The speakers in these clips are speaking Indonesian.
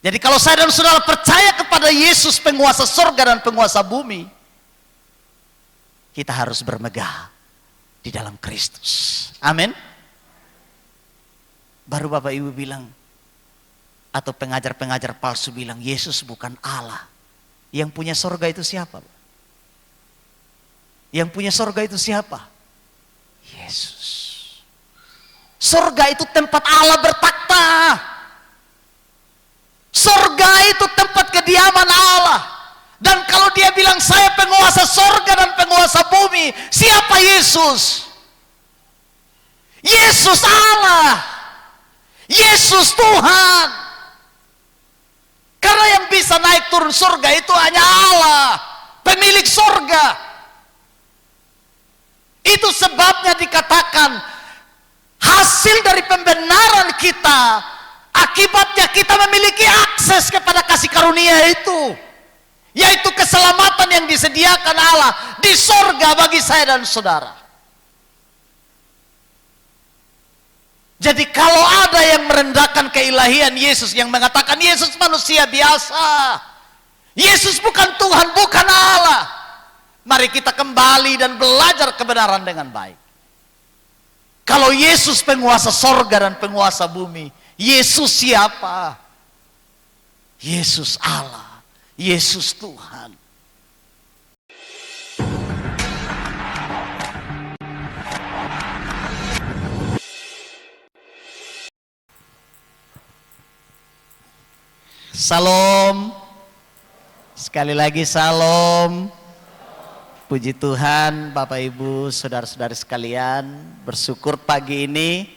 Jadi kalau saya dan saudara percaya kepada Yesus penguasa surga dan penguasa bumi, kita harus bermegah di dalam Kristus. Amin. Baru Bapak Ibu bilang, atau pengajar-pengajar palsu bilang, Yesus bukan Allah. Yang punya surga itu siapa? Yang punya surga itu siapa? Yesus. Surga itu tempat Allah bertakhta. Surga itu tempat kediaman Allah. Dan kalau dia bilang saya penguasa surga dan penguasa bumi, siapa Yesus? Yesus Allah. Yesus Tuhan. Karena yang bisa naik turun surga itu hanya Allah, pemilik surga. Itu sebabnya dikatakan hasil dari pembenaran kita, akibatnya kita memiliki akses kepada kasih karunia itu, yaitu keselamatan yang disediakan Allah di surga bagi saya dan saudara. Jadi kalau ada yang merendahkan keilahian Yesus, yang mengatakan Yesus manusia biasa, Yesus bukan Tuhan, bukan Allah, mari kita kembali dan belajar kebenaran dengan baik. Kalau Yesus penguasa sorga dan penguasa bumi, Yesus siapa? Yesus Allah, Yesus Tuhan. Salam. Sekali lagi salam. Puji Tuhan, Bapak Ibu, saudara-saudari sekalian, bersyukur pagi ini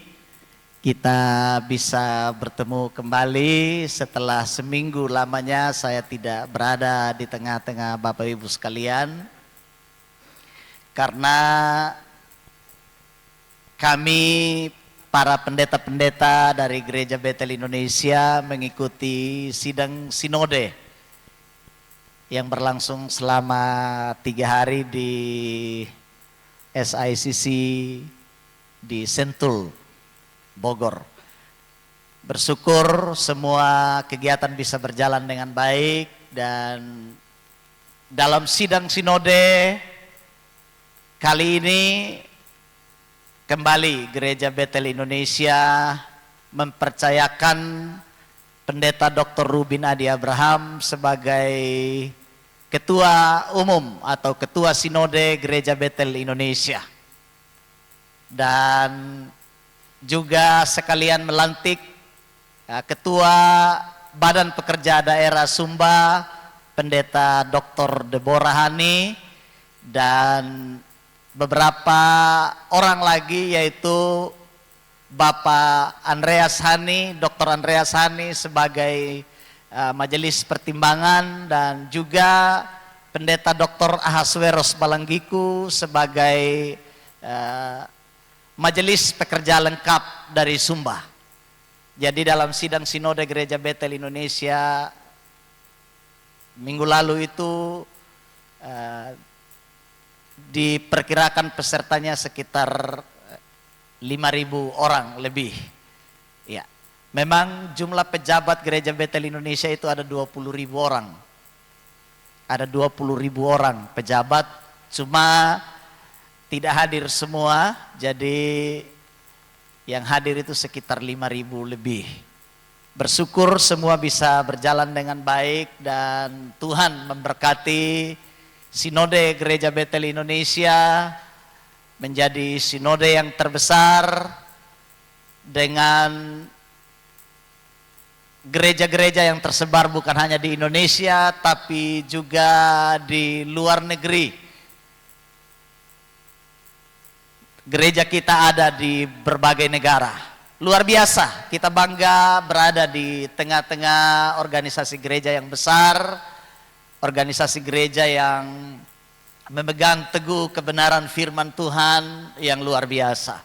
kita bisa bertemu kembali setelah seminggu lamanya saya tidak berada di tengah-tengah Bapak Ibu sekalian. Karena kami para pendeta-pendeta dari Gereja Betel Indonesia mengikuti sidang sinode yang berlangsung selama 3 hari di SICC di Sentul, Bogor. Bersyukur semua kegiatan bisa berjalan dengan baik, dan dalam sidang sinode kali ini kembali Gereja Betel Indonesia mempercayakan Pendeta Dr. Rubin Adi Abraham sebagai Ketua Umum atau Ketua Sinode Gereja Betel Indonesia, dan juga sekalian melantik Ketua Badan Pekerja Daerah Sumba Pendeta Dr. Deborah Hani, dan beberapa orang lagi yaitu Bapak Andreas Hani, Dr. Andreas Hani sebagai majelis pertimbangan, dan juga Pendeta Dr. Ahasweros Balanggiku sebagai majelis pekerja lengkap dari Sumba. Jadi dalam sidang sinode Gereja Betel Indonesia minggu lalu itu diperkirakan pesertanya sekitar 5.000 orang lebih. Ya, memang jumlah pejabat Gereja Betel Indonesia itu ada 20.000 orang. Ada 20.000 orang pejabat, cuma tidak hadir semua. Jadi yang hadir itu sekitar 5.000 lebih. Bersyukur semua bisa berjalan dengan baik, dan Tuhan memberkati Sinode Gereja Betel Indonesia menjadi sinode yang terbesar dengan gereja-gereja yang tersebar bukan hanya di Indonesia tapi juga di luar negeri. Gereja kita ada di berbagai negara. Luar biasa, kita bangga berada di tengah-tengah organisasi gereja yang besar, organisasi gereja yang memegang teguh kebenaran firman Tuhan yang luar biasa.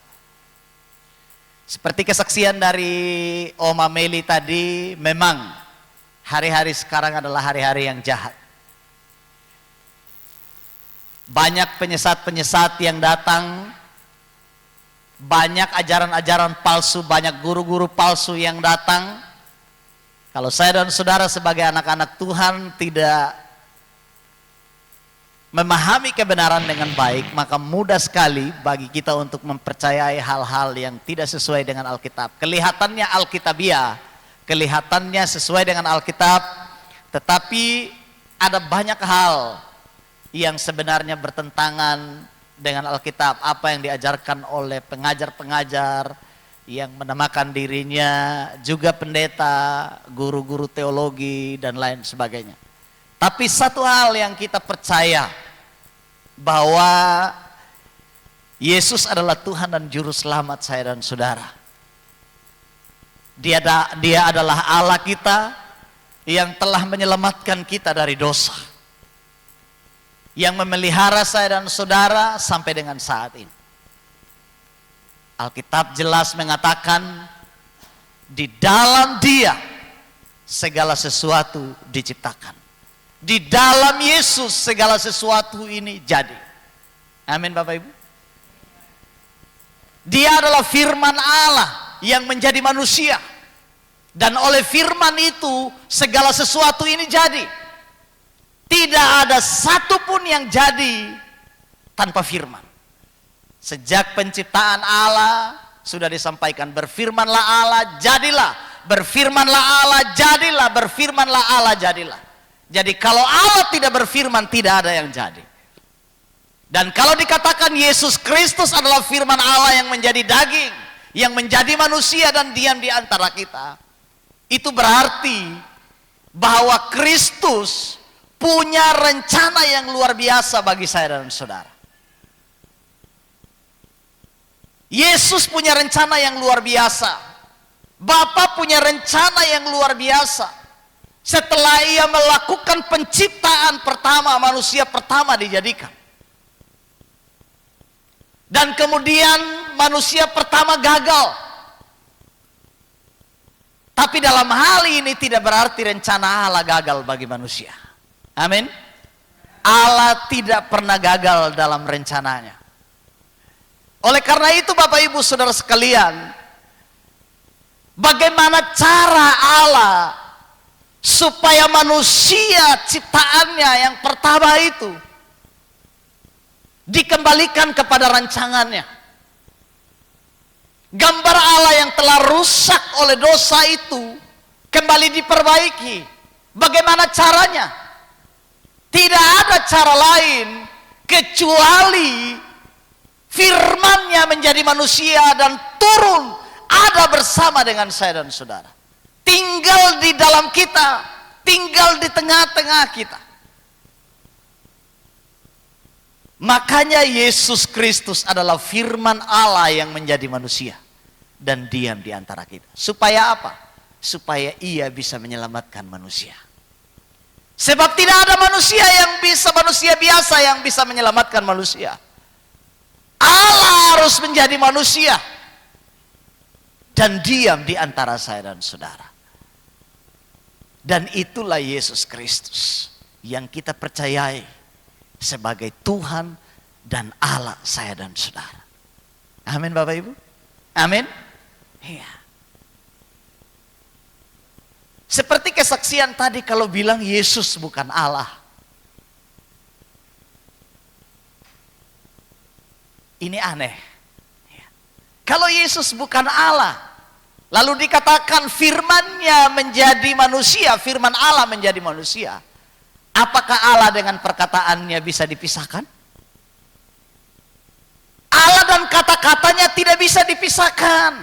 Seperti kesaksian dari Oma Meli tadi, memang hari-hari sekarang adalah hari-hari yang jahat. Banyak penyesat-penyesat yang datang, banyak ajaran-ajaran palsu, banyak guru-guru palsu yang datang, Kalau saya dan saudara sebagai anak-anak Tuhan tidak memahami kebenaran dengan baik, maka mudah sekali bagi kita untuk mempercayai hal-hal yang tidak sesuai dengan Alkitab. Kelihatannya Alkitabiah, kelihatannya sesuai dengan Alkitab, tetapi ada banyak hal yang sebenarnya bertentangan dengan Alkitab. Apa yang diajarkan oleh pengajar-pengajar yang menamakan dirinya juga pendeta, guru-guru teologi, dan lain sebagainya. Tapi satu hal yang kita percaya, bahwa Yesus adalah Tuhan dan Juru Selamat saya dan saudara. Dia adalah Allah kita yang telah menyelamatkan kita dari dosa, yang memelihara saya dan saudara sampai dengan saat ini. Alkitab jelas mengatakan di dalam Dia segala sesuatu diciptakan. Di dalam Yesus segala sesuatu ini jadi. Amin Bapak Ibu. Dia adalah firman Allah yang menjadi manusia. Dan oleh firman itu segala sesuatu ini jadi. Tidak ada satupun yang jadi tanpa firman. Sejak penciptaan Allah sudah disampaikan, berfirmanlah Allah jadilah, berfirmanlah Allah jadilah, berfirmanlah Allah jadilah. Jadi kalau Allah tidak berfirman, tidak ada yang jadi. Dan kalau dikatakan Yesus Kristus adalah firman Allah yang menjadi daging, yang menjadi manusia dan diam di antara kita, itu berarti bahwa Kristus punya rencana yang luar biasa bagi saya dan saudara. Yesus punya rencana yang luar biasa. Bapa punya rencana yang luar biasa. Setelah Ia melakukan penciptaan pertama, manusia pertama dijadikan. Dan kemudian manusia pertama gagal. Tapi dalam hal ini tidak berarti rencana Allah gagal bagi manusia. Amin. Allah tidak pernah gagal dalam rencananya. Oleh karena itu Bapak Ibu Saudara sekalian, bagaimana cara Allah supaya manusia ciptaannya yang pertama itu dikembalikan kepada rancangannya. Gambar Allah yang telah rusak oleh dosa itu kembali diperbaiki. Bagaimana caranya? Tidak ada cara lain kecuali firman-Nya menjadi manusia dan turun ada bersama dengan saya dan saudara. Tinggal di dalam kita, tinggal di tengah-tengah kita. Makanya Yesus Kristus adalah firman Allah yang menjadi manusia dan diam di antara kita. Supaya apa? Supaya Ia bisa menyelamatkan manusia. Sebab tidak ada manusia biasa yang bisa menyelamatkan manusia. Allah harus menjadi manusia dan diam di antara saya dan saudara. Dan itulah Yesus Kristus yang kita percayai sebagai Tuhan dan Allah saya dan saudara. Amin Bapak Ibu. Amin. Iya. Seperti kesaksian tadi kalau bilang Yesus bukan Allah. Ini aneh. Kalau Yesus bukan Allah, lalu dikatakan firman-Nya menjadi manusia, firman Allah menjadi manusia. Apakah Allah dengan perkataannya bisa dipisahkan? Allah dan kata-katanya tidak bisa dipisahkan.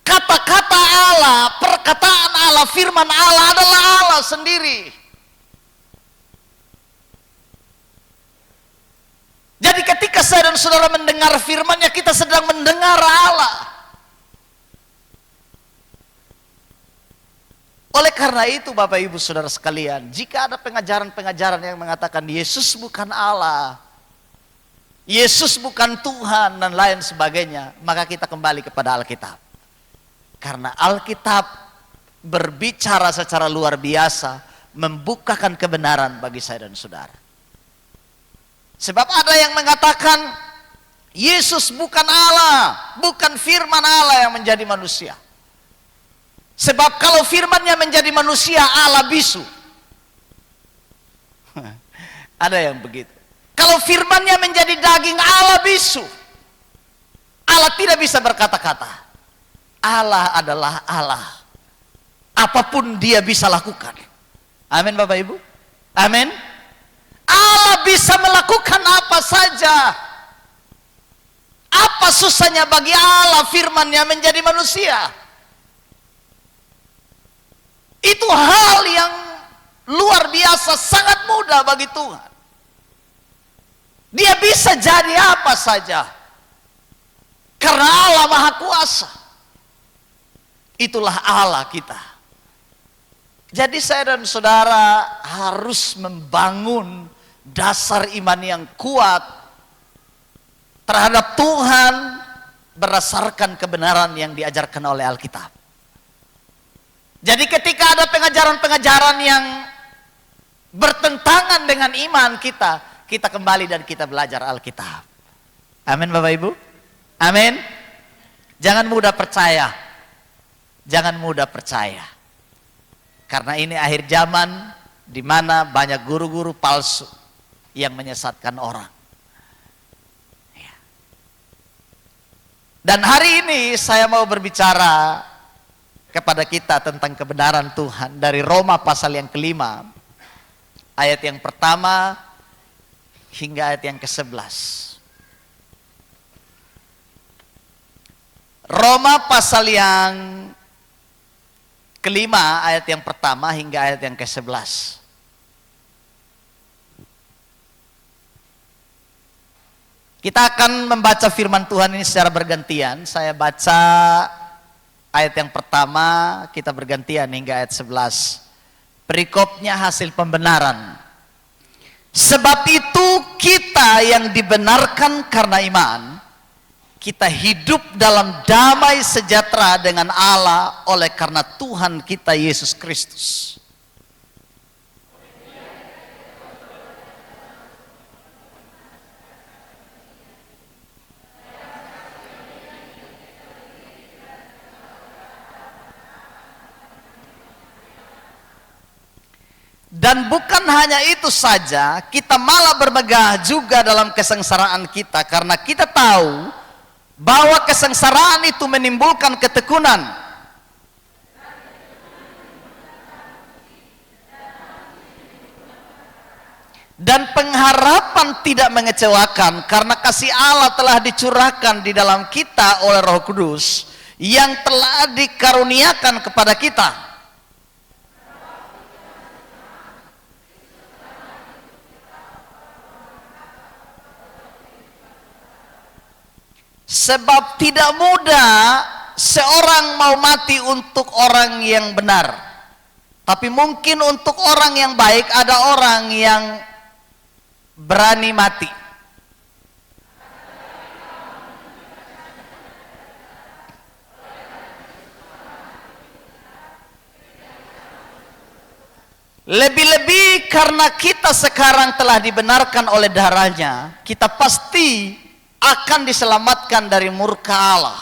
Kata-kata Allah, perkataan Allah, firman Allah adalah Allah sendiri. Jadi ketika saya dan saudara mendengar firman-Nya, kita sedang mendengar Allah. Oleh karena itu Bapak Ibu Saudara sekalian, jika ada pengajaran-pengajaran yang mengatakan Yesus bukan Allah, Yesus bukan Tuhan dan lain sebagainya, maka kita kembali kepada Alkitab. Karena Alkitab berbicara secara luar biasa, membukakan kebenaran bagi saya dan saudara. Sebab ada yang mengatakan Yesus bukan Allah, bukan firman Allah yang menjadi manusia. Sebab kalau firman-Nya menjadi manusia, Allah bisu. Ada yang begitu. Kalau firman-Nya menjadi daging, Allah bisu. Allah tidak bisa berkata-kata. Allah adalah Allah. Apapun Dia bisa lakukan. Amin Bapak Ibu. Amin. Allah bisa melakukan apa saja. Apa susahnya bagi Allah firman-Nya menjadi manusia? Itu hal yang luar biasa, sangat mudah bagi Tuhan. Dia bisa jadi apa saja. Karena Allah Maha Kuasa. Itulah Allah kita. Jadi saya dan saudara harus membangun dasar iman yang kuat terhadap Tuhan berdasarkan kebenaran yang diajarkan oleh Alkitab. Jadi ketika ada pengajaran-pengajaran yang bertentangan dengan iman kita, kita kembali dan kita belajar Alkitab. Amin Bapak Ibu. Amin. Jangan mudah percaya. Jangan mudah percaya. Karena ini akhir zaman di mana banyak guru-guru palsu yang menyesatkan orang. Ya. Dan hari ini saya mau berbicara kepada kita tentang kebenaran Tuhan dari Roma pasal yang kelima, ayat yang pertama hingga ayat yang ke-11. Roma pasal yang kelima, ayat yang pertama hingga ayat yang ke-11. Kita akan membaca firman Tuhan ini secara bergantian. Saya baca ayat yang pertama, kita bergantian hingga ayat 11. Perikopnya hasil pembenaran. Sebab itu kita yang dibenarkan karena iman, kita hidup dalam damai sejahtera dengan Allah oleh karena Tuhan kita Yesus Kristus. Dan bukan hanya itu saja, kita malah bermegah juga dalam kesengsaraan kita, karena kita tahu bahwa kesengsaraan itu menimbulkan ketekunan. Dan pengharapan tidak mengecewakan, karena kasih Allah telah dicurahkan di dalam kita oleh Roh Kudus yang telah dikaruniakan kepada kita. Sebab tidak mudah seorang mau mati untuk orang yang benar, tapi mungkin untuk orang yang baik ada orang yang berani mati. Lebih-lebih karena kita sekarang telah dibenarkan oleh darahnya, kita pasti akan diselamatkan dari murka Allah.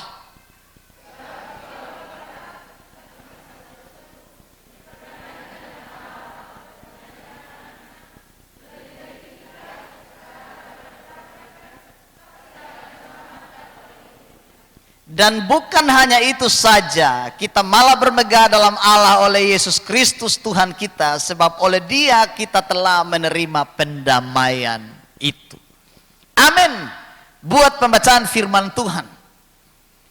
Dan bukan hanya itu saja, kita malah bermegah dalam Allah oleh Yesus Kristus Tuhan kita, sebab oleh Dia kita telah menerima pendamaian itu. Amin. Buat pembacaan firman Tuhan.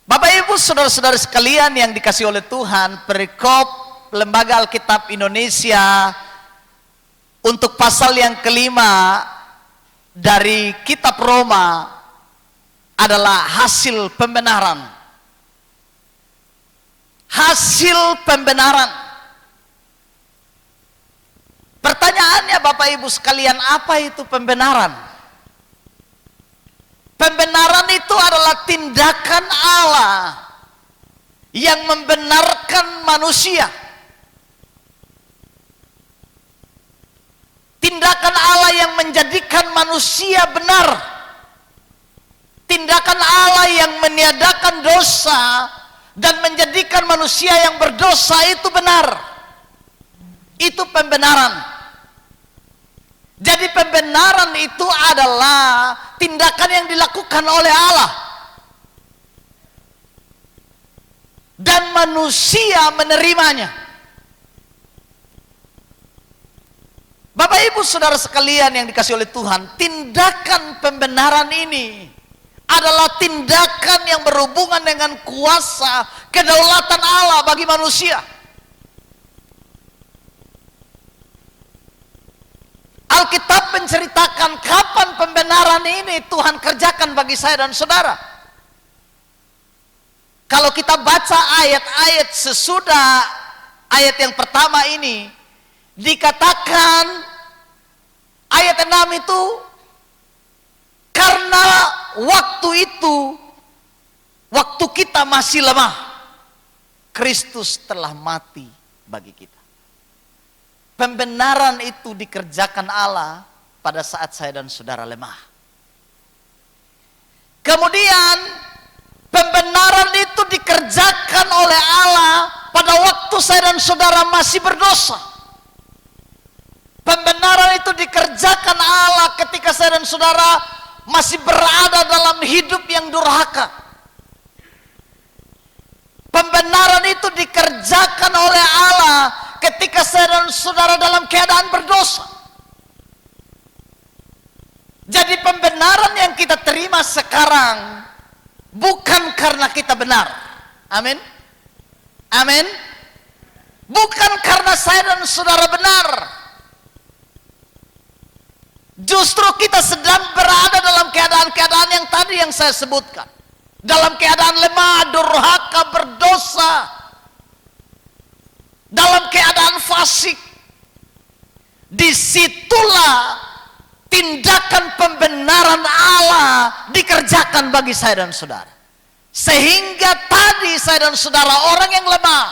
Bapak Ibu saudara-saudara sekalian yang dikasihi oleh Tuhan, perikop Lembaga Alkitab Indonesia untuk pasal yang kelima dari kitab Roma adalah hasil pembenaran. Hasil pembenaran. Pertanyaannya Bapak Ibu sekalian, apa itu pembenaran? Pembenaran itu adalah tindakan Allah yang membenarkan manusia. Tindakan Allah yang menjadikan manusia benar. Tindakan Allah yang meniadakan dosa dan menjadikan manusia yang berdosa itu benar. Itu pembenaran. Jadi pembenaran itu adalah tindakan yang dilakukan oleh Allah, dan manusia menerimanya. Bapak Ibu Saudara sekalian yang dikasihi oleh Tuhan, tindakan pembenaran ini adalah tindakan yang berhubungan dengan kuasa kedaulatan Allah bagi manusia. Alkitab menceritakan kapan pembenaran ini Tuhan kerjakan bagi saya dan saudara. Kalau kita baca ayat-ayat sesudah ayat yang pertama ini, dikatakan ayat 6 itu, karena waktu itu, waktu kita masih lemah, Kristus telah mati bagi kita. Pembenaran itu dikerjakan Allah pada saat saya dan saudara lemah. Kemudian pembenaran itu dikerjakan oleh Allah pada waktu saya dan saudara masih berdosa. Pembenaran itu dikerjakan Allah ketika saya dan saudara masih berada dalam hidup yang durhaka. Pembenaran itu dikerjakan oleh Allah ketika saya dan saudara dalam keadaan berdosa. Jadi pembenaran yang kita terima sekarang bukan karena kita benar. Amin. Amin. Bukan karena saya dan saudara benar. Justru kita sedang berada dalam keadaan-keadaan yang tadi yang saya sebutkan. Dalam keadaan lemah, durhaka, berdosa. Dalam keadaan fasik. Disitulah tindakan pembenaran Allah dikerjakan bagi saya dan saudara. Sehingga tadi saya dan saudara, orang yang lemah,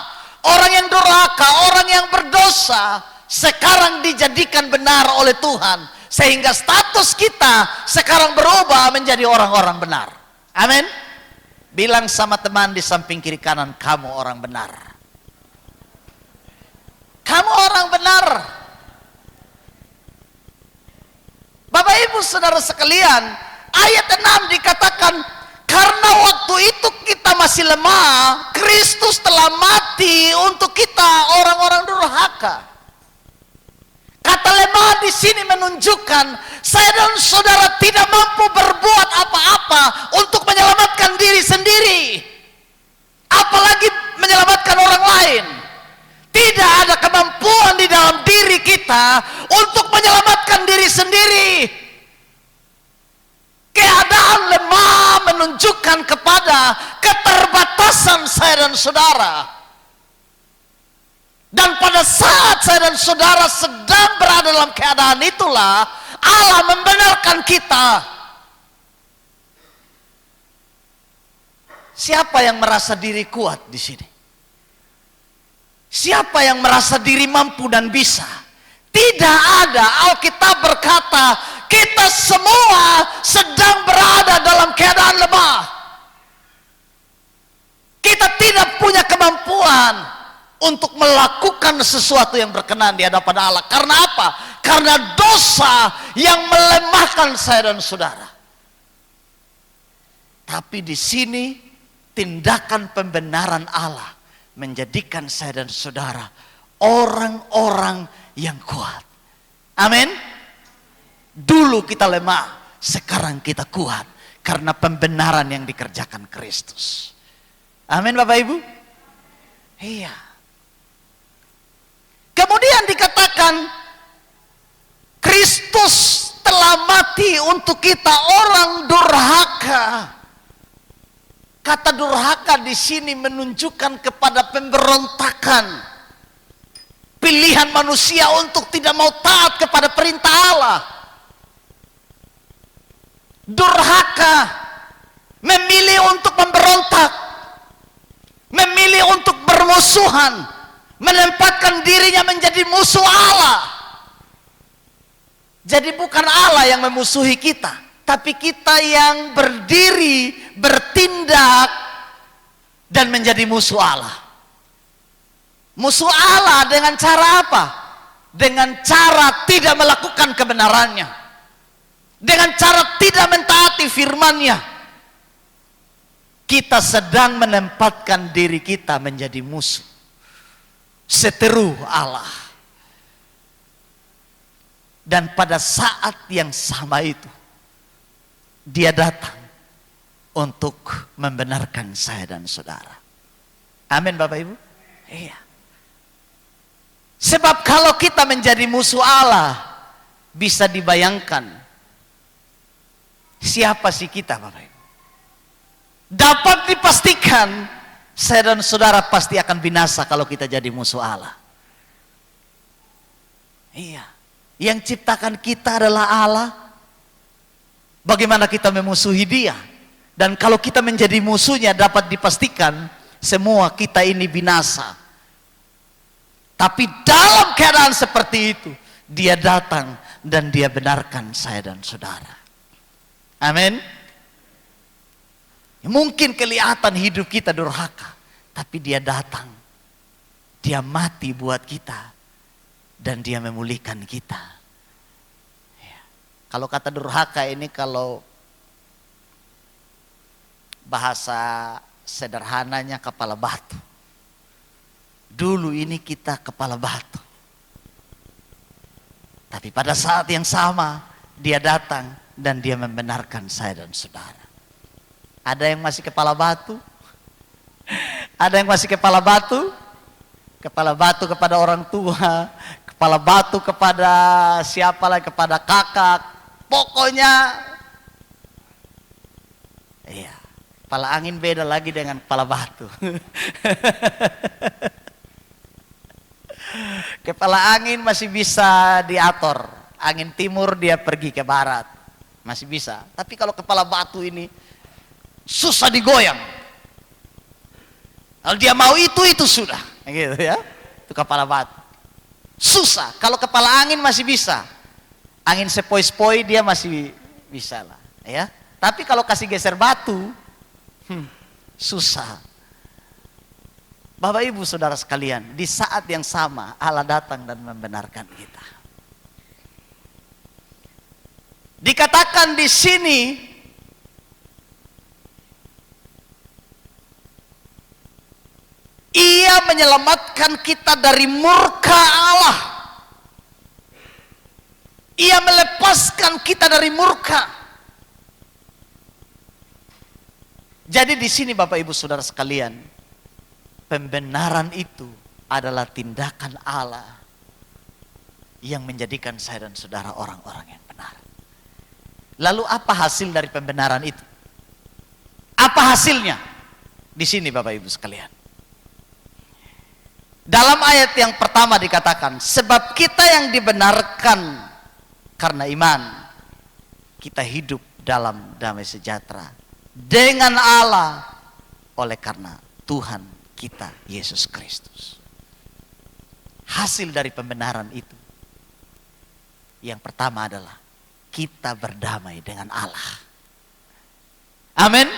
orang yang durhaka, orang yang berdosa, sekarang dijadikan benar oleh Tuhan. Sehingga status kita sekarang berubah menjadi orang-orang benar. Amin. Bilang sama teman di samping kiri kanan, kamu orang benar. Kamu orang benar. Bapak Ibu Saudara sekalian, ayat 6 dikatakan, karena waktu itu kita masih lemah, Kristus telah mati untuk kita orang-orang durhaka. Kata lemah di sini menunjukkan saya dan saudara tidak mampu berbuat apa-apa untuk menyelamatkan diri sendiri, apalagi menyelamatkan orang lain. Tidak ada kemampuan di dalam diri kita untuk menyelamatkan diri sendiri. Keadaan lemah menunjukkan kepada keterbatasan saya dan saudara. Dan pada saat saya dan saudara sedang berada dalam keadaan itulah Allah membenarkan kita. Siapa yang merasa diri kuat di sini? Siapa yang merasa diri mampu dan bisa? Tidak ada. Alkitab berkata, kita semua sedang berada dalam keadaan lemah. Kita tidak punya kemampuan untuk melakukan sesuatu yang berkenan di hadapan Allah. Karena apa? Karena dosa yang melemahkan saya dan saudara. Tapi di sini tindakan pembenaran Allah menjadikan saya dan saudara orang-orang yang kuat. Amin. Dulu kita lemah, sekarang kita kuat karena pembenaran yang dikerjakan Kristus. Amin Bapak Ibu. Iya. Kemudian dikatakan Kristus telah mati untuk kita orang durhaka. Kata durhaka di sini menunjukkan kepada pemberontakan, pilihan manusia untuk tidak mau taat kepada perintah Allah. Durhaka, memilih untuk memberontak, memilih untuk bermusuhan, menempatkan dirinya menjadi musuh Allah. Jadi bukan Allah yang memusuhi kita, tapi kita yang berdiri, bertindak dan menjadi musuh Allah. Musuh Allah dengan cara apa? Dengan cara tidak melakukan kebenarannya, dengan cara tidak mentaati firman-Nya. Kita sedang menempatkan diri kita menjadi musuh, seteru Allah. Dan pada saat yang sama itu, Dia datang untuk membenarkan saya dan saudara. Amin Bapak Ibu? Iya. Sebab kalau kita menjadi musuh Allah, bisa dibayangkan siapa sih kita Bapak Ibu? Dapat dipastikan saya dan saudara pasti akan binasa kalau kita jadi musuh Allah. Iya. Yang ciptakan kita adalah Allah. Bagaimana kita memusuhi Dia? Dan kalau kita menjadi musuhnya, dapat dipastikan semua kita ini binasa. Tapi dalam keadaan seperti itu, Dia datang dan Dia benarkan saya dan saudara. Amin. Mungkin kelihatan hidup kita durhaka, tapi Dia datang. Dia mati buat kita dan Dia memulihkan kita. Ya. Kalau kata durhaka ini, kalau bahasa sederhananya kepala batu. Dulu ini kita kepala batu. Tapi pada saat yang sama Dia datang dan Dia membenarkan saya dan saudara. Ada yang masih kepala batu? Ada yang masih kepala batu? Kepala batu kepada orang tua, kepala batu kepada siapa lagi, kepada kakak. Pokoknya iya, kepala angin beda lagi dengan kepala batu. Kepala angin masih bisa diatur. Angin timur dia pergi ke barat, masih bisa. Tapi kalau kepala batu ini susah digoyang. Kalau dia mau itu sudah, gitu ya. Itu kepala batu. Susah. Kalau kepala angin masih bisa. Angin sepoi-sepoi dia masih bisa lah, ya. Tapi kalau kasih geser batu, susah. Bapak Ibu Saudara sekalian, di saat yang sama Allah datang dan membenarkan kita. Dikatakan di sini, Ia menyelamatkan kita dari murka Allah. Ia melepaskan kita dari murka. Jadi di sini Bapak Ibu Saudara sekalian, pembenaran itu adalah tindakan Allah yang menjadikan saya dan saudara orang-orang yang benar. Lalu apa hasil dari pembenaran itu? Apa hasilnya? Di sini Bapak Ibu sekalian. Dalam ayat yang pertama dikatakan, sebab kita yang dibenarkan karena iman, kita hidup dalam damai sejahtera dengan Allah oleh karena Tuhan kita Yesus Kristus. Hasil dari pembenaran itu, yang pertama adalah kita berdamai dengan Allah. Amin.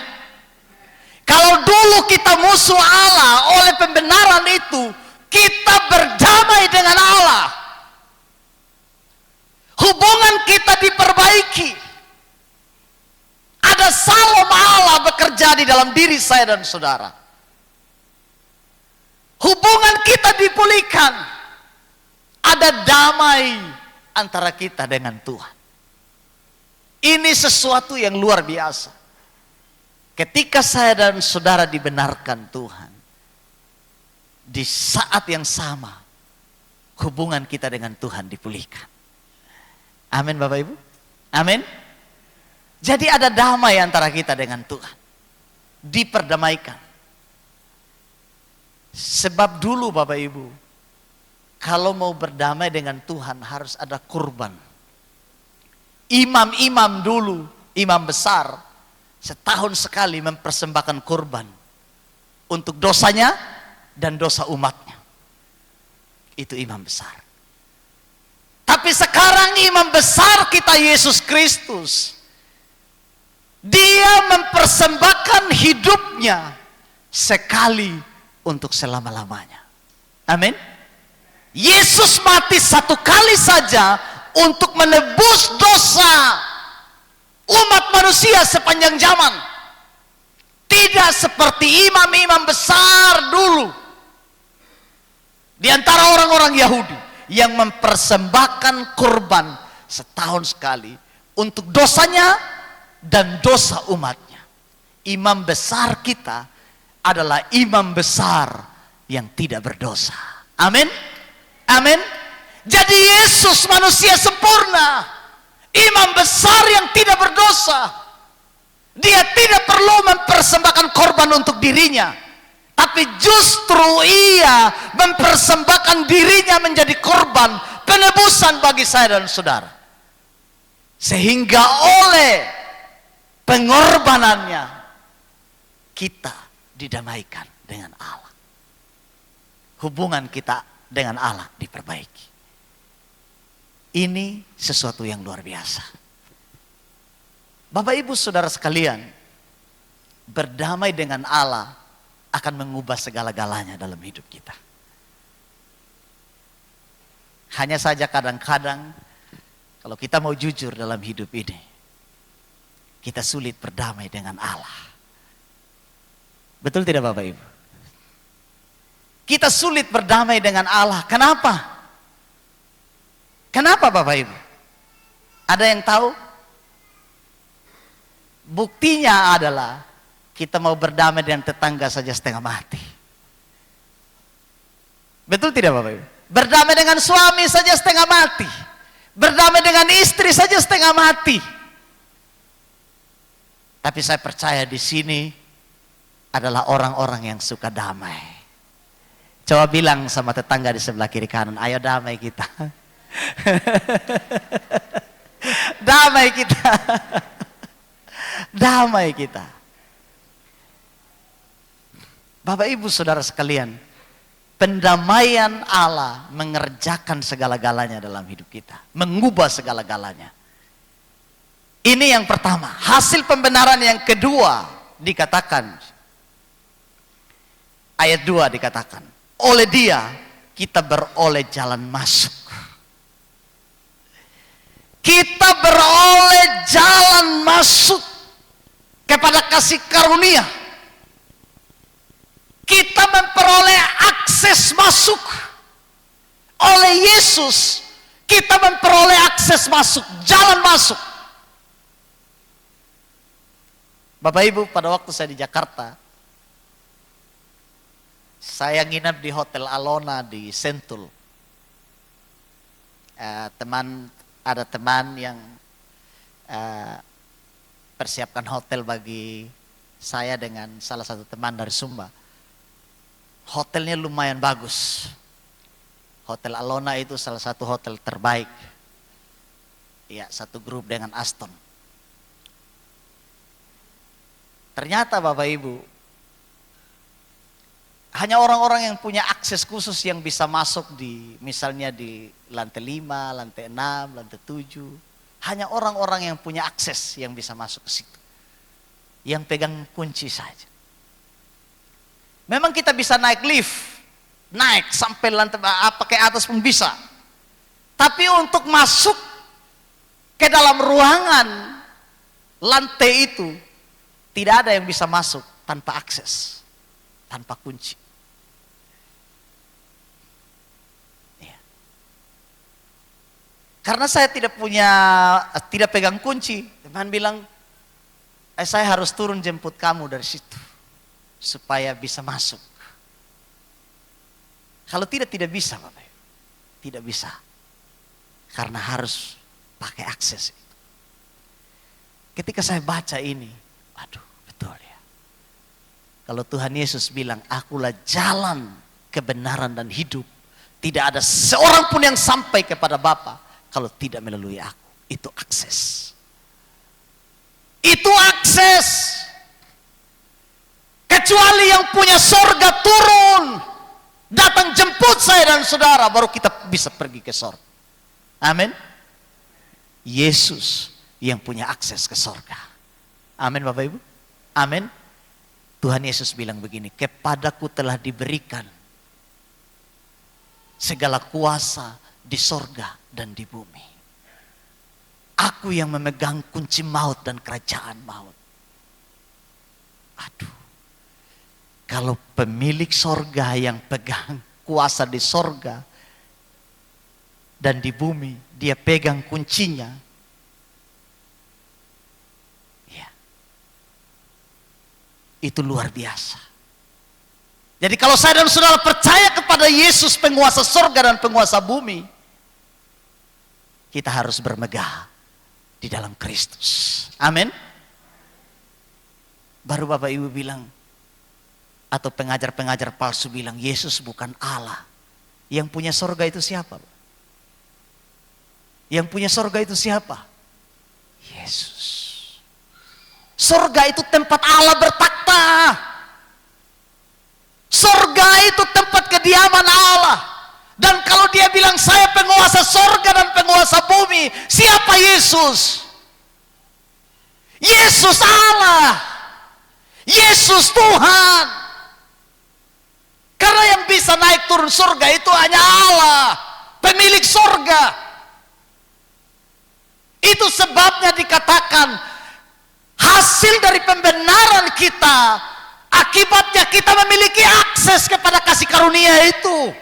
Kalau dulu kita musuh Allah, oleh pembenaran itu kita berdamai dengan Allah. Hubungan kita diperbaiki. Ada salom Allah bekerja di dalam diri saya dan saudara. Hubungan kita dipulihkan. Ada damai antara kita dengan Tuhan. Ini sesuatu yang luar biasa. Ketika saya dan saudara dibenarkan Tuhan, di saat yang sama hubungan kita dengan Tuhan dipulihkan. Amin Bapak Ibu. Amin. Jadi ada damai antara kita dengan Tuhan. Diperdamaikan. Sebab dulu Bapak Ibu, kalau mau berdamai dengan Tuhan harus ada kurban. Imam-imam dulu, imam besar, setahun sekali mempersembahkan kurban untuk dosanya dan dosa umatnya. Itu imam besar. Tapi sekarang imam besar kita Yesus Kristus, Dia mempersembahkan hidupnya sekali untuk selama-lamanya. Amin. Yesus mati satu kali saja untuk menebus dosa umat manusia sepanjang zaman. Tidak seperti imam-imam besar dulu di antara orang-orang Yahudi yang mempersembahkan kurban setahun sekali untuk dosanya dan dosa umatnya. Imam besar kita adalah imam besar yang tidak berdosa. Amin. Amin. Jadi Yesus manusia sempurna, imam besar yang tidak berdosa. Dia tidak perlu mempersembahkan korban untuk dirinya, tapi justru ia mempersembahkan dirinya menjadi korban penebusan bagi saya dan saudara. Sehingga oleh pengorbanannya kita didamaikan dengan Allah. Hubungan kita dengan Allah diperbaiki. Ini sesuatu yang luar biasa. Bapak Ibu Saudara sekalian, berdamai dengan Allah akan mengubah segala-galanya dalam hidup kita. Hanya saja kadang-kadang kalau kita mau jujur dalam hidup ini, kita sulit berdamai dengan Allah. Betul tidak Bapak Ibu? Kita sulit berdamai dengan Allah. Kenapa? Kenapa Bapak Ibu? Ada yang tahu? Buktinya adalah kita mau berdamai dengan tetangga saja setengah mati. Betul tidak Bapak Ibu? Berdamai dengan suami saja setengah mati. Berdamai dengan istri saja setengah mati. Tapi saya percaya di sini adalah orang-orang yang suka damai. Coba bilang sama tetangga di sebelah kiri kanan, ayo damai kita. Damai kita. Damai kita. Bapak Ibu Saudara sekalian, pendamaian Allah mengerjakan segala-galanya dalam hidup kita, mengubah segala-galanya. Ini yang pertama. Hasil pembenaran yang kedua dikatakan, ayat 2 dikatakan, oleh Dia kita beroleh jalan masuk. Kita beroleh jalan masuk kepada kasih karunia. Kita memperoleh akses masuk. Oleh Yesus kita memperoleh akses masuk, jalan masuk. Bapak Ibu, pada waktu saya di Jakarta, saya nginap di Hotel Alona di Sentul. Ada teman yang persiapkan hotel bagi saya dengan salah satu teman dari Sumba. Hotelnya lumayan bagus. Hotel Alona itu salah satu hotel terbaik. Ya, satu grup dengan Aston. Ternyata Bapak Ibu, hanya orang-orang yang punya akses khusus yang bisa masuk di, misalnya di lantai 5, lantai 6, lantai 7. Hanya orang-orang yang punya akses yang bisa masuk ke situ. Yang pegang kunci saja. Memang kita bisa naik lift, naik sampai lantai ke atas pun bisa. Tapi untuk masuk ke dalam ruangan lantai itu, tidak ada yang bisa masuk tanpa akses, tanpa kunci. Ya. Karena saya tidak pegang kunci, teman bilang, saya harus turun jemput kamu dari situ supaya bisa masuk. Kalau tidak bisa Bapak, tidak bisa, karena harus pakai akses itu. Ketika saya baca ini, aduh, betul ya. Kalau Tuhan Yesus bilang, akulah jalan, kebenaran dan hidup. Tidak ada seorang pun yang sampai kepada Bapa kalau tidak melalui aku. Itu akses. Itu akses. Kecuali yang punya sorga turun, datang jemput saya dan saudara, baru kita bisa pergi ke sorga. Amin. Yesus yang punya akses ke sorga. Amin Bapak Ibu. Amin. Tuhan Yesus bilang begini, kepadaku telah diberikan segala kuasa di sorga dan di bumi. Aku yang memegang kunci maut dan kerajaan maut. Aduh, kalau pemilik sorga yang pegang kuasa di sorga dan di bumi, dia pegang kuncinya. Ya, itu luar biasa. Jadi kalau saya dan saudara percaya kepada Yesus penguasa sorga dan penguasa bumi, kita harus bermegah di dalam Kristus. Amin. Baru Bapak Ibu bilang, atau pengajar-pengajar palsu bilang, Yesus bukan Allah. Yang punya sorga itu siapa? Yang punya sorga itu siapa? Yesus. Sorga itu tempat Allah bertakhta. Sorga itu tempat kediaman Allah. Dan kalau dia bilang saya penguasa sorga dan penguasa bumi, siapa Yesus? Yesus Allah. Yesus Tuhan. Karena yang bisa naik turun surga itu hanya Allah, pemilik surga. Itu sebabnya dikatakan hasil dari pembenaran kita, akibatnya kita memiliki akses kepada kasih karunia itu,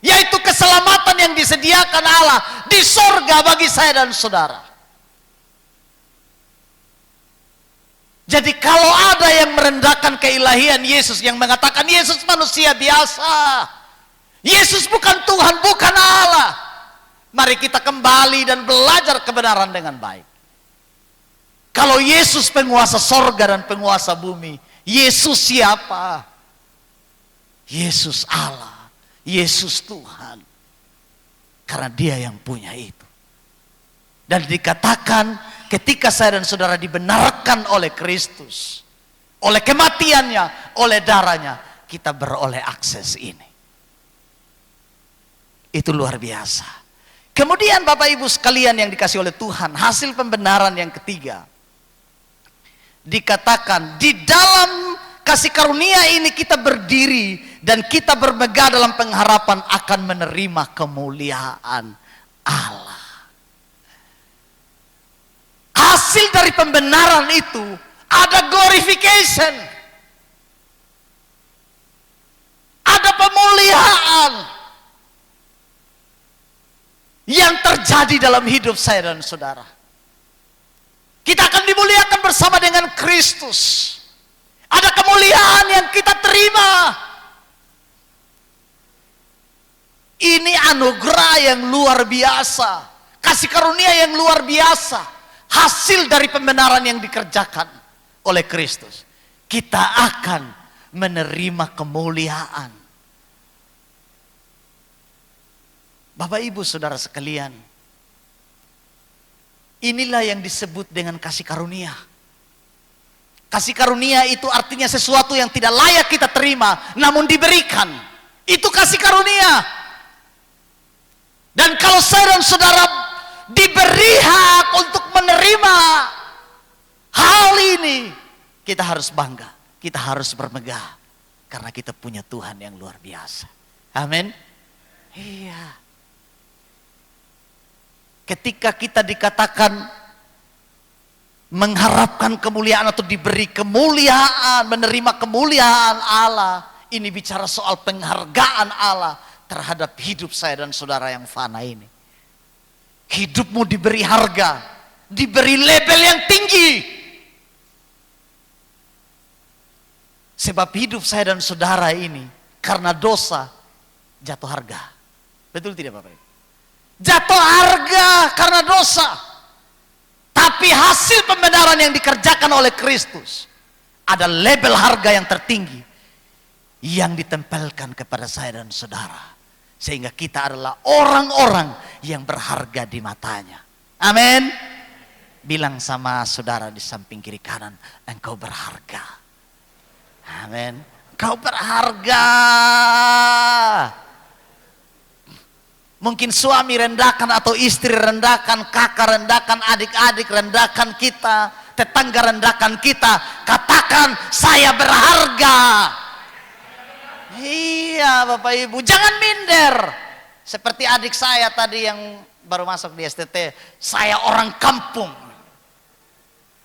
yaitu keselamatan yang disediakan Allah di surga bagi saya dan saudara. Jadi kalau ada yang merendahkan keilahian Yesus, yang mengatakan Yesus manusia biasa, Yesus bukan Tuhan, bukan Allah, mari kita kembali dan belajar kebenaran dengan baik. Kalau Yesus penguasa sorga dan penguasa bumi, Yesus siapa? Yesus Allah, Yesus Tuhan. Karena dia yang punya itu. Dan dikatakan ketika saya dan saudara dibenarkan oleh Kristus, oleh kematiannya, oleh darahnya, kita beroleh akses ini. Itu luar biasa. Kemudian Bapak Ibu sekalian yang dikasih oleh Tuhan, hasil pembenaran yang ketiga, dikatakan di dalam kasih karunia ini kita berdiri dan kita bermegah dalam pengharapan akan menerima kemuliaan Allah. Hasil dari pembenaran itu ada glorification, ada pemuliaan yang terjadi dalam hidup saya dan saudara. Kita akan dimuliakan bersama dengan Kristus. Ada kemuliaan yang kita terima. Ini anugerah yang luar biasa, kasih karunia yang luar biasa. Hasil dari pembenaran yang dikerjakan oleh Kristus, kita akan menerima kemuliaan. Bapak Ibu Saudara sekalian, inilah yang disebut dengan kasih karunia. Kasih karunia itu artinya sesuatu yang tidak layak kita terima, namun diberikan. Itu kasih karunia. Dan kalau saya dan saudara diberi hak untuk menerima hal ini, kita harus bangga, kita harus bermegah, karena kita punya Tuhan yang luar biasa. Amin. Iya. Ketika kita dikatakan mengharapkan kemuliaan atau diberi kemuliaan, menerima kemuliaan Allah, ini bicara soal penghargaan Allah terhadap hidup saya dan saudara yang fana ini. Hidupmu diberi harga, diberi label yang tinggi. Sebab hidup saya dan saudara ini karena dosa jatuh harga. Betul tidak Bapak Ibu? Jatuh harga karena dosa. Tapi hasil pembenaran yang dikerjakan oleh Kristus, ada label harga yang tertinggi yang ditempelkan kepada saya dan saudara. Sehingga kita adalah orang-orang yang berharga di matanya. Amin. Bilang sama saudara di samping kiri kanan, engkau berharga. Amin. Engkau berharga. Mungkin suami rendahkan atau istri rendahkan, kakak rendahkan, adik-adik rendahkan kita. tetangga rendahkan kita, katakan saya berharga. Iya Bapak Ibu, jangan minder. Seperti adik saya tadi yang baru masuk di STT, saya orang kampung.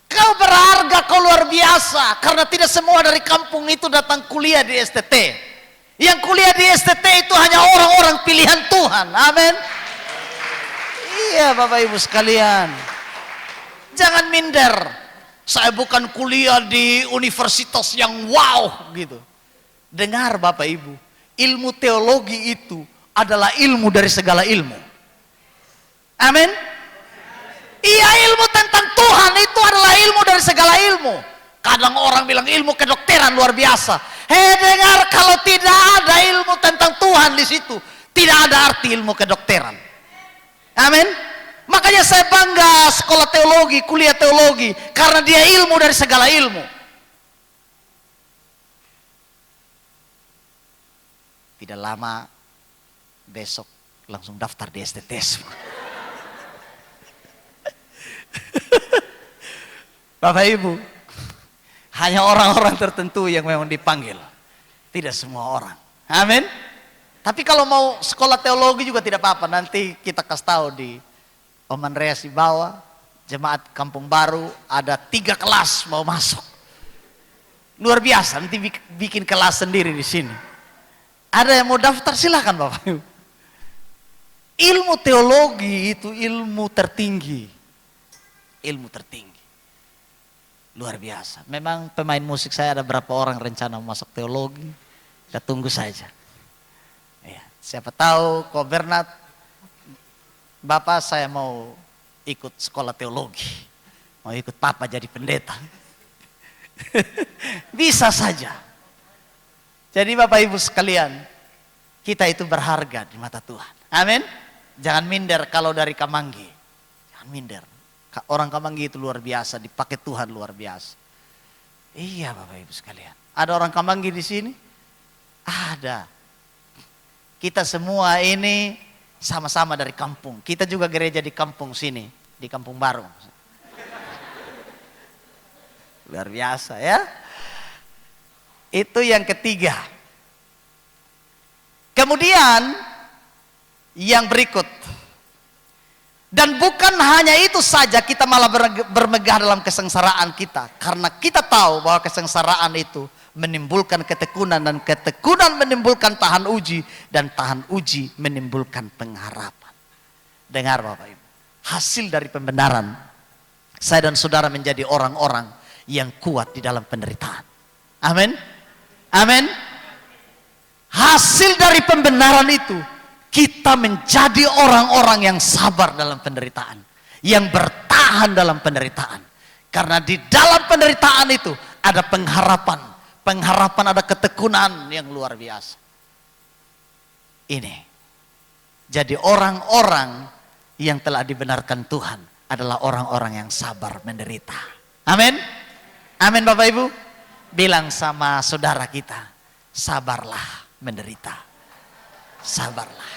Kau berharga, kau luar biasa, karena tidak semua dari kampung itu datang kuliah di STT. Yang kuliah di STT itu hanya orang-orang pilihan Tuhan. Amin. Iya Bapak Ibu sekalian, jangan minder. Saya bukan kuliah di universitas yang wow gitu. Dengar Bapak Ibu, ilmu teologi itu adalah ilmu dari segala ilmu. Amin. Iya, ilmu tentang Tuhan itu adalah ilmu dari segala ilmu. Kadang orang bilang ilmu kedokteran luar biasa. Dengar, kalau tidak ada ilmu tentang Tuhan di situ, tidak ada arti ilmu kedokteran. Amin. Makanya saya bangga sekolah teologi, kuliah teologi, karena dia ilmu dari segala ilmu. Tidak lama besok langsung daftar di STTS. Bapak Ibu, hanya orang-orang tertentu yang memang dipanggil, tidak semua orang. Amin. Tapi kalau mau sekolah teologi juga tidak apa-apa, nanti kita kasih tahu di Om Andreas di bawah, jemaat Kampung Baru ada 3 kelas mau masuk. Luar biasa, nanti bikin kelas sendiri di sini. Ada yang mau daftar, silakan Bapak Ibu. Ilmu teologi itu ilmu tertinggi. Ilmu tertinggi. Luar biasa. Memang pemain musik saya ada berapa orang rencana masuk teologi. Kita tunggu saja. Ya, siapa tahu Ko Bernard, Bapak saya mau ikut sekolah teologi. Mau ikut Papa jadi pendeta. Bisa saja. Jadi Bapak Ibu sekalian, kita itu berharga di mata Tuhan. Amin. Jangan minder kalau dari Kamanggi. Jangan minder. Orang Kamanggi itu luar biasa, dipakai Tuhan luar biasa. Iya Bapak Ibu sekalian. Ada orang Kamanggi di sini? Ada. Kita semua ini sama-sama dari kampung. Kita juga gereja di kampung sini, di Kampung Baru. Luar biasa ya. Itu yang ketiga. Kemudian yang berikut. Dan bukan hanya itu saja, kita malah bermegah dalam kesengsaraan kita. Karena kita tahu bahwa kesengsaraan itu menimbulkan ketekunan, dan ketekunan menimbulkan tahan uji, dan tahan uji menimbulkan pengharapan. Dengar Bapak Ibu, hasil dari pembenaran, saya dan saudara menjadi orang-orang yang kuat di dalam penderitaan. Amin. Amin. Hasil dari pembenaran itu, kita menjadi orang-orang yang sabar dalam penderitaan, yang bertahan dalam penderitaan. Karena di dalam penderitaan itu ada pengharapan. Pengharapan, ada ketekunan yang luar biasa. Ini. Jadi orang-orang yang telah dibenarkan Tuhan adalah orang-orang yang sabar menderita. Amin. Amin Bapak Ibu. Bilang sama saudara kita, sabarlah menderita. Sabarlah.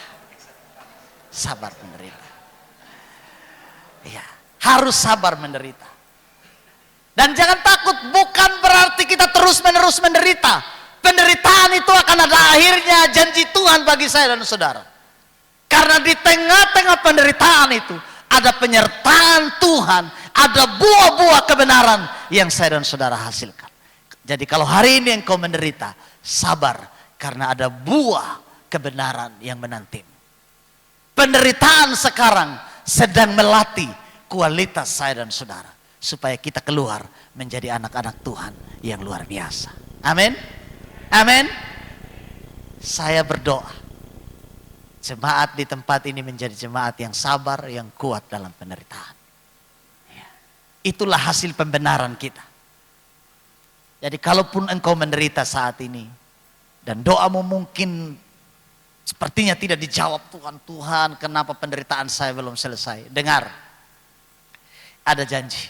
Sabar menderita. Ya, harus sabar menderita. Dan jangan takut, bukan berarti kita terus-menerus menderita. Penderitaan itu akan ada akhirnya, janji Tuhan bagi saya dan saudara. Karena di tengah-tengah penderitaan itu ada penyertaan Tuhan, ada buah-buah kebenaran yang saya dan saudara hasilkan. Jadi kalau hari ini engkau menderita, sabar karena ada buah kebenaran yang menantimu. Penderitaan sekarang sedang melatih kualitas saya dan saudara, supaya kita keluar menjadi anak-anak Tuhan yang luar biasa. Amin. Amin. Saya berdoa jemaat di tempat ini menjadi jemaat yang sabar, yang kuat dalam penderitaan. Ya. Itulah hasil pembenaran kita. Jadi kalaupun engkau menderita saat ini, dan doamu mungkin sepertinya tidak dijawab, Tuhan kenapa penderitaan saya belum selesai. Dengar, ada janji.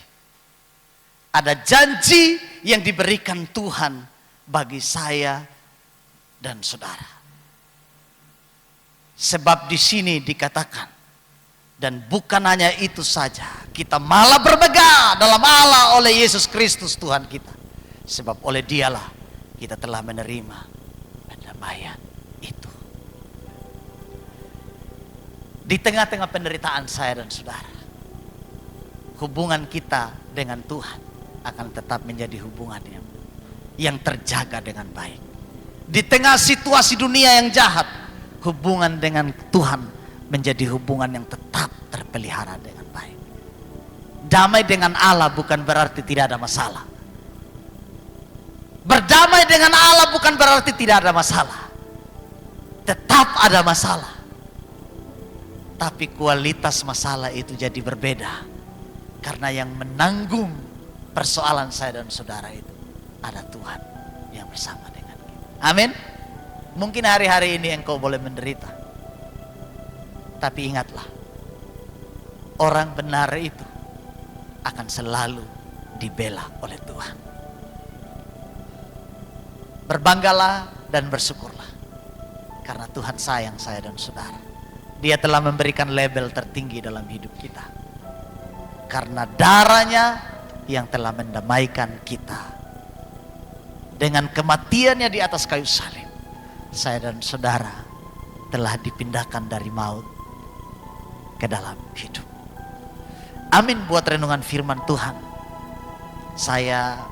Ada janji yang diberikan Tuhan bagi saya dan saudara. Sebab di sini dikatakan, Dan bukan hanya itu saja, kita malah bermegah dalam Allah oleh Yesus Kristus Tuhan kita. Sebab oleh Dialah kita telah menerima pendamaian itu. Di tengah-tengah penderitaan saya dan saudara, hubungan kita dengan Tuhan akan tetap menjadi hubungan yang terjaga dengan baik. Di tengah situasi dunia yang jahat, hubungan dengan Tuhan menjadi hubungan yang tetap terpelihara dengan baik. Damai dengan Allah bukan berarti tidak ada masalah. Berdamai dengan Allah bukan berarti tidak ada masalah. Tetap ada masalah. Tapi kualitas masalah itu jadi berbeda. Karena yang menanggung persoalan saya dan saudara itu ada Tuhan yang bersama dengan kita. Amin. Mungkin hari-hari ini engkau boleh menderita. Tapi ingatlah, orang benar itu akan selalu dibela oleh Tuhan. Berbanggalah dan bersyukurlah, karena Tuhan sayang saya dan saudara. Dia telah memberikan label tertinggi dalam hidup kita, karena darahnya yang telah mendamaikan kita. Dengan kematiannya di atas kayu salib, saya dan saudara telah dipindahkan dari maut ke dalam hidup. Amin buat renungan firman Tuhan. Saya